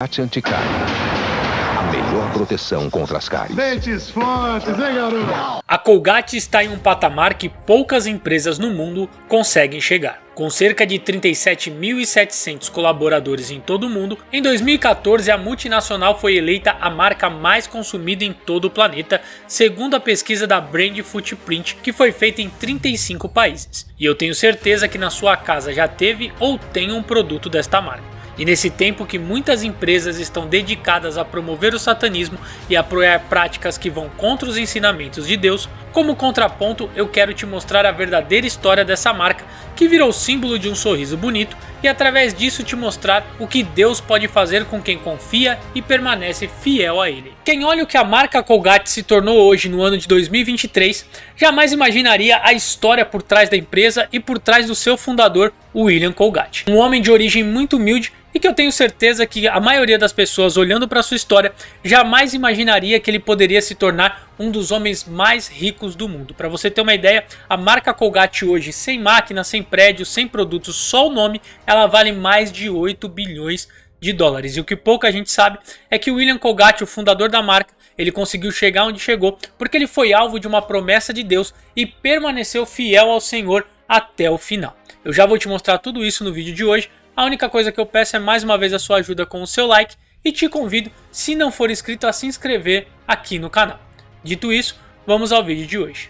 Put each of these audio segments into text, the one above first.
Anticárie. A melhor proteção contra as cáries. Dentes fortes, hein, garoto? A Colgate está em um patamar que poucas empresas no mundo conseguem chegar. Com cerca de 37.700 colaboradores em todo o mundo, em 2014 a multinacional foi eleita a marca mais consumida em todo o planeta, segundo a pesquisa da Brand Footprint, que foi feita em 35 países. E eu tenho certeza que na sua casa já teve ou tem um produto desta marca. E nesse tempo que muitas empresas estão dedicadas a promover o satanismo e apoiar práticas que vão contra os ensinamentos de Deus, como contraponto eu quero te mostrar a verdadeira história dessa marca que virou símbolo de um sorriso bonito e através disso te mostrar o que Deus pode fazer com quem confia e permanece fiel a Ele. Quem olha o que a marca Colgate se tornou hoje no ano de 2023, jamais imaginaria a história por trás da empresa e por trás do seu fundador, William Colgate. Um homem de origem muito humilde e que eu tenho certeza que a maioria das pessoas olhando para sua história jamais imaginaria que ele poderia se tornar um dos homens mais ricos do mundo. Para você ter uma ideia, a marca Colgate hoje, sem máquina, sem prédio, sem produtos, só o nome, ela vale mais de 8 bilhões de dólares. E o que pouca gente sabe é que o William Colgate, o fundador da marca, ele conseguiu chegar onde chegou porque ele foi alvo de uma promessa de Deus e permaneceu fiel ao Senhor até o final. Eu já vou te mostrar tudo isso no vídeo de hoje. A única coisa que eu peço é mais uma vez a sua ajuda com o seu like e te convido, se não for inscrito, a se inscrever aqui no canal. Dito isso, vamos ao vídeo de hoje.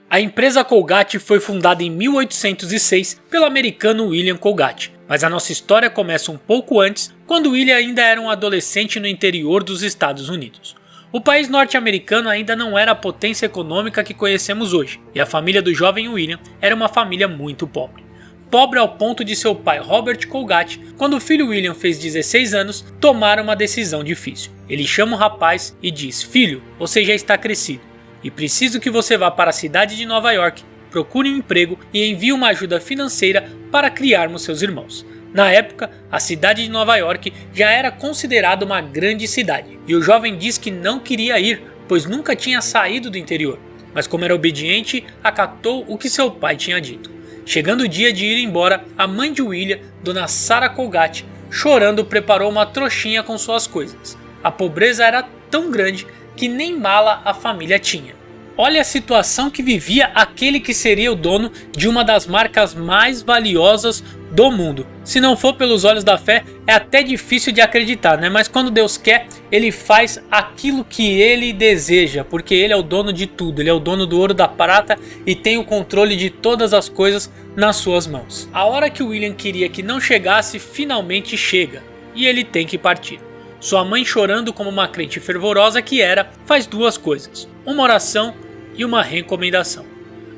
A empresa Colgate foi fundada em 1806 pelo americano William Colgate, mas a nossa história começa um pouco antes, quando William ainda era um adolescente no interior dos Estados Unidos. O país norte-americano ainda não era a potência econômica que conhecemos hoje, e a família do jovem William era uma família muito pobre. Pobre ao ponto de seu pai Robert Colgate, quando o filho William fez 16 anos, tomar uma decisão difícil. Ele chama o rapaz e diz: "Filho, você já está crescido, e preciso que você vá para a cidade de Nova York, procure um emprego e envie uma ajuda financeira para criarmos seus irmãos." Na época, a cidade de Nova York já era considerada uma grande cidade, e o jovem diz que não queria ir, pois nunca tinha saído do interior, mas como era obediente, acatou o que seu pai tinha dito. Chegando o dia de ir embora, a mãe de William, Dona Sarah Colgate, chorando, preparou uma trouxinha com suas coisas. A pobreza era tão grande que nem mala a família tinha. Olha a situação que vivia aquele que seria o dono de uma das marcas mais valiosas do mundo. Se não for pelos olhos da fé, é até difícil de acreditar, né? Mas quando Deus quer, Ele faz aquilo que Ele deseja, porque Ele é o dono de tudo. Ele é o dono do ouro, da prata e tem o controle de todas as coisas nas suas mãos. A hora que o William queria que não chegasse, finalmente chega, e ele tem que partir. Sua mãe, chorando como uma crente fervorosa que era, faz duas coisas: uma oração e uma recomendação.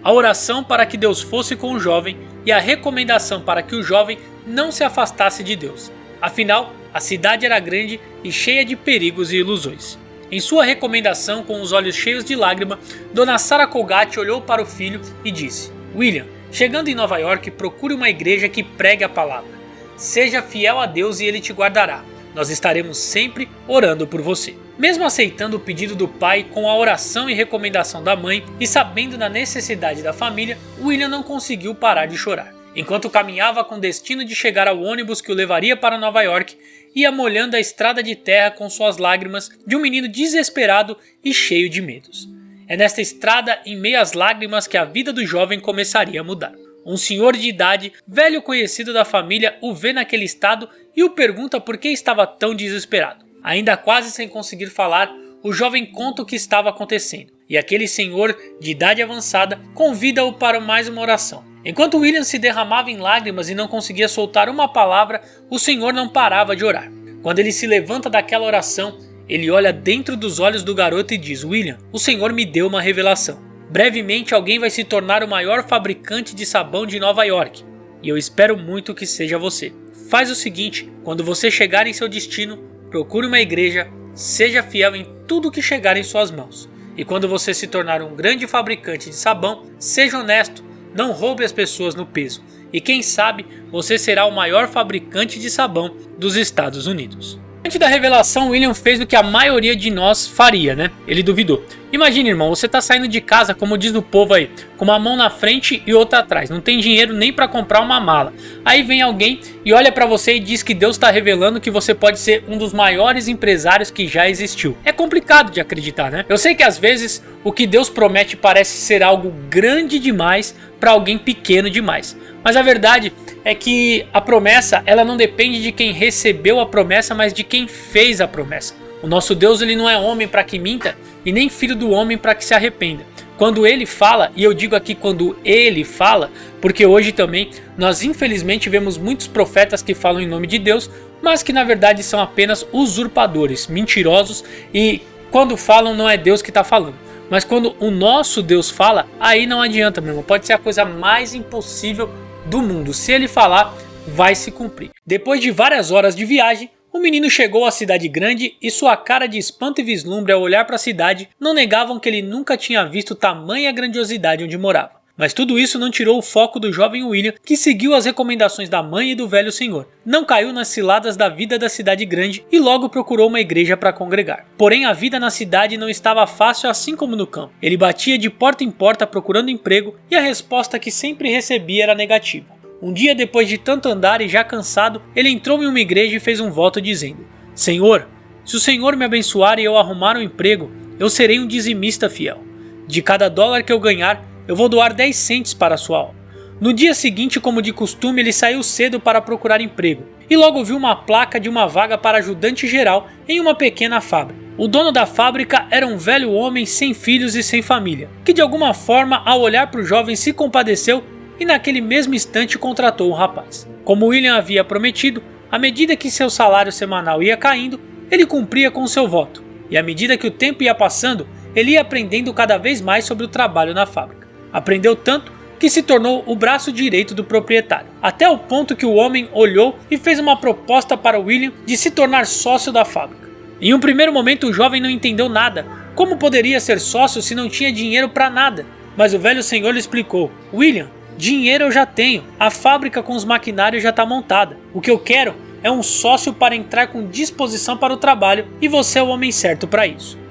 A oração para que Deus fosse com o jovem e a recomendação para que o jovem não se afastasse de Deus. Afinal, a cidade era grande e cheia de perigos e ilusões. Em sua recomendação, com os olhos cheios de lágrima, Dona Sarah Colgate olhou para o filho e disse: "William, chegando em Nova York, procure uma igreja que pregue a palavra. Seja fiel a Deus e Ele te guardará. Nós estaremos sempre orando por você." Mesmo aceitando o pedido do pai, com a oração e recomendação da mãe e sabendo da necessidade da família, William não conseguiu parar de chorar. Enquanto caminhava com o destino de chegar ao ônibus que o levaria para Nova York, ia molhando a estrada de terra com suas lágrimas de um menino desesperado e cheio de medos. É nesta estrada, em meio às lágrimas, que a vida do jovem começaria a mudar. Um senhor de idade, velho conhecido da família, o vê naquele estado e o pergunta por que estava tão desesperado. Ainda quase sem conseguir falar, o jovem conta o que estava acontecendo, e aquele senhor de idade avançada convida-o para mais uma oração. Enquanto William se derramava em lágrimas e não conseguia soltar uma palavra, o senhor não parava de orar. Quando ele se levanta daquela oração, ele olha dentro dos olhos do garoto e diz: "William, o Senhor me deu uma revelação. Brevemente alguém vai se tornar o maior fabricante de sabão de Nova York, e eu espero muito que seja você. Faz o seguinte, quando você chegar em seu destino, procure uma igreja, seja fiel em tudo que chegar em suas mãos. E quando você se tornar um grande fabricante de sabão, seja honesto, não roube as pessoas no peso. E quem sabe, você será o maior fabricante de sabão dos Estados Unidos." Antes da revelação, William fez o que a maioria de nós faria, né? Ele duvidou. Imagina, irmão, você tá saindo de casa, como diz o povo aí, com uma mão na frente e outra atrás. Não tem dinheiro nem para comprar uma mala. Aí vem alguém e olha para você e diz que Deus está revelando que você pode ser um dos maiores empresários que já existiu. É complicado de acreditar, né? Eu sei que às vezes o que Deus promete parece ser algo grande demais para alguém pequeno demais. Mas a verdade é que a promessa, ela não depende de quem recebeu a promessa, mas de quem fez a promessa. O nosso Deus, ele não é homem para que minta e nem filho do homem para que se arrependa. Quando ele fala, e eu digo aqui quando ele fala, porque hoje também nós infelizmente vemos muitos profetas que falam em nome de Deus, mas que na verdade são apenas usurpadores, mentirosos, e quando falam não é Deus que está falando. Mas quando o nosso Deus fala, aí não adianta, meu irmão. Pode ser a coisa mais impossível do mundo. Se ele falar, vai se cumprir. Depois de várias horas de viagem, o menino chegou à cidade grande e sua cara de espanto e vislumbre ao olhar para a cidade não negavam que ele nunca tinha visto tamanha grandiosidade onde morava. Mas tudo isso não tirou o foco do jovem William, que seguiu as recomendações da mãe e do velho senhor. Não caiu nas ciladas da vida da cidade grande e logo procurou uma igreja para congregar. Porém, a vida na cidade não estava fácil, assim como no campo. Ele batia de porta em porta procurando emprego e a resposta que sempre recebia era negativa. Um dia, depois de tanto andar e já cansado, ele entrou em uma igreja e fez um voto dizendo: Senhor, se o Senhor me abençoar e eu arrumar um emprego, eu serei um dizimista fiel. De cada dólar que eu ganhar, eu vou doar 10 centes para a sua obra. No dia seguinte, como de costume, ele saiu cedo para procurar emprego e logo viu uma placa de uma vaga para ajudante geral em uma pequena fábrica. O dono da fábrica era um velho homem sem filhos e sem família, que de alguma forma, ao olhar para o jovem, se compadeceu e naquele mesmo instante contratou o rapaz. Como William havia prometido, à medida que seu salário semanal ia caindo, ele cumpria com seu voto, e à medida que o tempo ia passando, ele ia aprendendo cada vez mais sobre o trabalho na fábrica. Aprendeu tanto que se tornou o braço direito do proprietário, até o ponto que o homem olhou e fez uma proposta para William de se tornar sócio da fábrica. Em um primeiro momento o jovem não entendeu nada. Como poderia ser sócio se não tinha dinheiro para nada? Mas o velho senhor lhe explicou: William, dinheiro eu já tenho, a fábrica com os maquinários já está montada. O que eu quero é um sócio para entrar com disposição para o trabalho e você é o homem certo para isso.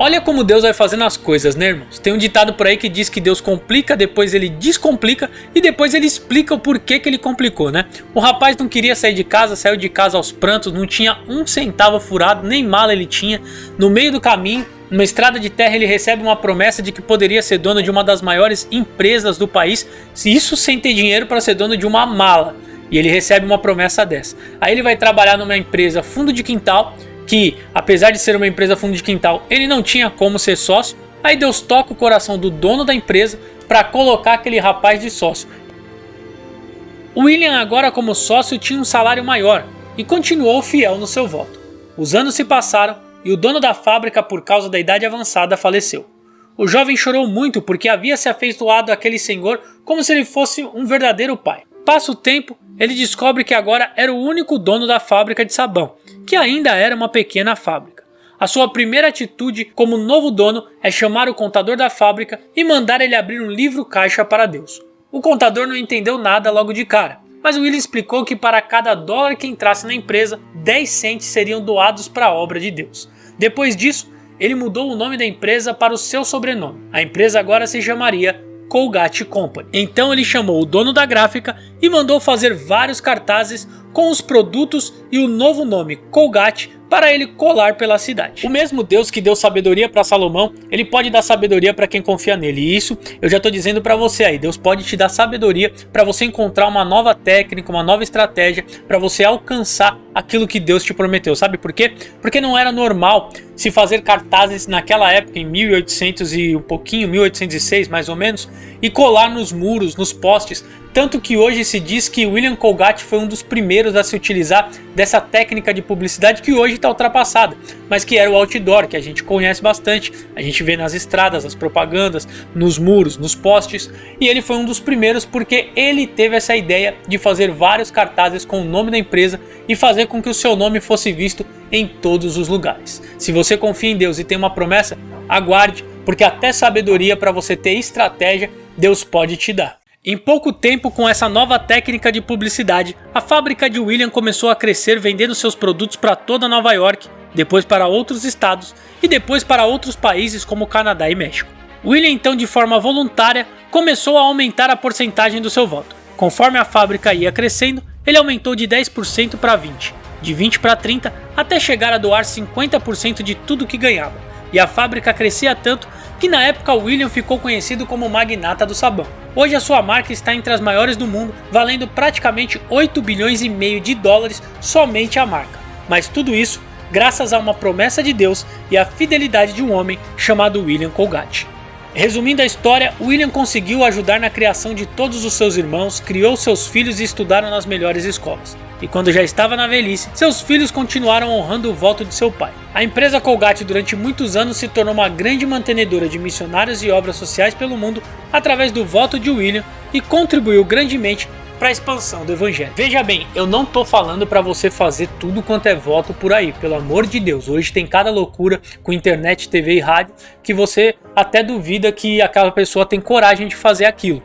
Olha como Deus vai fazendo as coisas, né, irmãos? Tem um ditado por aí que diz que Deus complica, depois ele descomplica e depois ele explica o porquê que ele complicou, né? O rapaz não queria sair de casa, saiu de casa aos prantos, não tinha um centavo furado, nem mala ele tinha. No meio do caminho, numa estrada de terra, ele recebe uma promessa de que poderia ser dono de uma das maiores empresas do país, isso sem ter dinheiro para ser dono de uma mala. E ele recebe uma promessa dessa. Aí ele vai trabalhar numa empresa fundo de quintal, que apesar de ser uma empresa fundo de quintal, ele não tinha como ser sócio. Aí Deus toca o coração do dono da empresa para colocar aquele rapaz de sócio. O William agora como sócio tinha um salário maior e continuou fiel no seu voto. Os anos se passaram e o dono da fábrica, por causa da idade avançada, faleceu. O jovem chorou muito porque havia se afeiçoado àquele senhor como se ele fosse um verdadeiro pai. Passa o tempo, ele descobre que agora era o único dono da fábrica de sabão, que ainda era uma pequena fábrica. A sua primeira atitude como novo dono é chamar o contador da fábrica e mandar ele abrir um livro-caixa para Deus. O contador não entendeu nada logo de cara, mas William explicou que para cada dólar que entrasse na empresa, 10 centes seriam doados para a obra de Deus. Depois disso, ele mudou o nome da empresa para o seu sobrenome. A empresa agora se chamaria Colgate Company. Então ele chamou o dono da gráfica e mandou fazer vários cartazes com os produtos e o novo nome Colgate para ele colar pela cidade. O mesmo Deus que deu sabedoria para Salomão, ele pode dar sabedoria para quem confia nele. E isso eu já estou dizendo para você aí. Deus pode te dar sabedoria para você encontrar uma nova técnica, uma nova estratégia para você alcançar aquilo que Deus te prometeu. Sabe por quê? Porque não era normal se fazer cartazes naquela época, em 1800 e um pouquinho, 1806 mais ou menos, e colar nos muros, nos postes. Tanto que hoje se diz que William Colgate foi um dos primeiros a se utilizar dessa técnica de publicidade que hoje está ultrapassada, mas que era o outdoor, que a gente conhece bastante, a gente vê nas estradas, nas propagandas, nos muros, nos postes, e ele foi um dos primeiros porque ele teve essa ideia de fazer vários cartazes com o nome da empresa e fazer com que o seu nome fosse visto em todos os lugares. Se você confia em Deus e tem uma promessa, aguarde, porque até sabedoria para você ter estratégia, Deus pode te dar. Em pouco tempo, com essa nova técnica de publicidade, a fábrica de William começou a crescer vendendo seus produtos para toda Nova York, depois para outros estados e depois para outros países como Canadá e México. William então, de forma voluntária, começou a aumentar a porcentagem do seu voto. Conforme a fábrica ia crescendo, ele aumentou de 10% para 20%, de 20% para 30%, até chegar a doar 50% de tudo que ganhava. E a fábrica crescia tanto que na época William ficou conhecido como o magnata do sabão. Hoje a sua marca está entre as maiores do mundo, valendo praticamente 8 bilhões e meio de dólares somente a marca. Mas tudo isso graças a uma promessa de Deus e a fidelidade de um homem chamado William Colgate. Resumindo a história, William conseguiu ajudar na criação de todos os seus irmãos, criou seus filhos e estudaram nas melhores escolas. E quando já estava na velhice, seus filhos continuaram honrando o voto de seu pai. A empresa Colgate durante muitos anos se tornou uma grande mantenedora de missionários e obras sociais pelo mundo através do voto de William e contribuiu grandemente para a expansão do evangelho. Veja bem, eu não tô falando para você fazer tudo quanto é voto por aí, pelo amor de Deus. Hoje tem cada loucura com internet, TV e rádio que você até duvida que aquela pessoa tem coragem de fazer aquilo.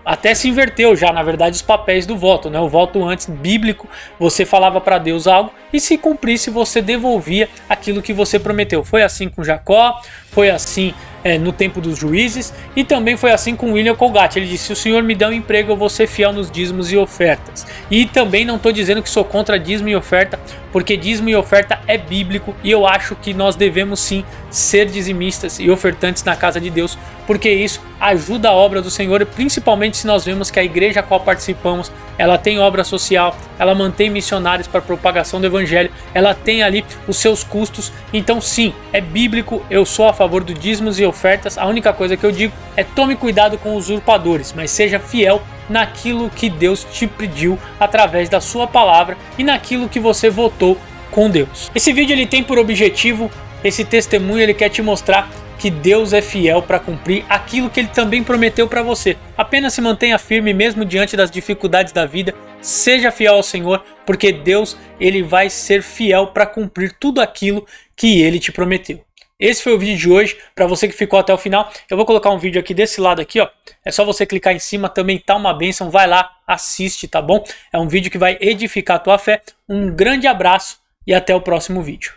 Até se inverteu já, na verdade, os papéis do voto, né? O voto antes bíblico, você falava para Deus algo e se cumprisse você devolvia aquilo que você prometeu. Foi assim com Jacó, foi assim no tempo dos juízes e também foi assim com William Colgate. Ele disse: se o Senhor me der um emprego, eu vou ser fiel nos dízimos e ofertas. E também não estou dizendo que sou contra dízimo e oferta, porque dízimo e oferta é bíblico e eu acho que nós devemos sim ser dizimistas e ofertantes na casa de Deus, porque isso ajuda a obra do Senhor, principalmente se nós vemos que a igreja a qual participamos, ela tem obra social, ela mantém missionários para a propagação do evangelho, ela tem ali os seus custos. Então sim, é bíblico, eu sou a favor do dízimos e ofertas. A única coisa que eu digo é tome cuidado com os usurpadores, mas seja fiel naquilo que Deus te pediu através da sua palavra e naquilo que você votou com Deus. Esse vídeo ele tem por objetivo, esse testemunho ele quer te mostrar que Deus é fiel para cumprir aquilo que Ele também prometeu para você. Apenas se mantenha firme mesmo diante das dificuldades da vida, seja fiel ao Senhor, porque Deus ele vai ser fiel para cumprir tudo aquilo que Ele te prometeu. Esse foi o vídeo de hoje. Para você que ficou até o final, eu vou colocar um vídeo aqui desse lado aqui, ó. É só você clicar em cima, também tá uma bênção, vai lá, assiste, tá bom? É um vídeo que vai edificar a tua fé. Um grande abraço e até o próximo vídeo.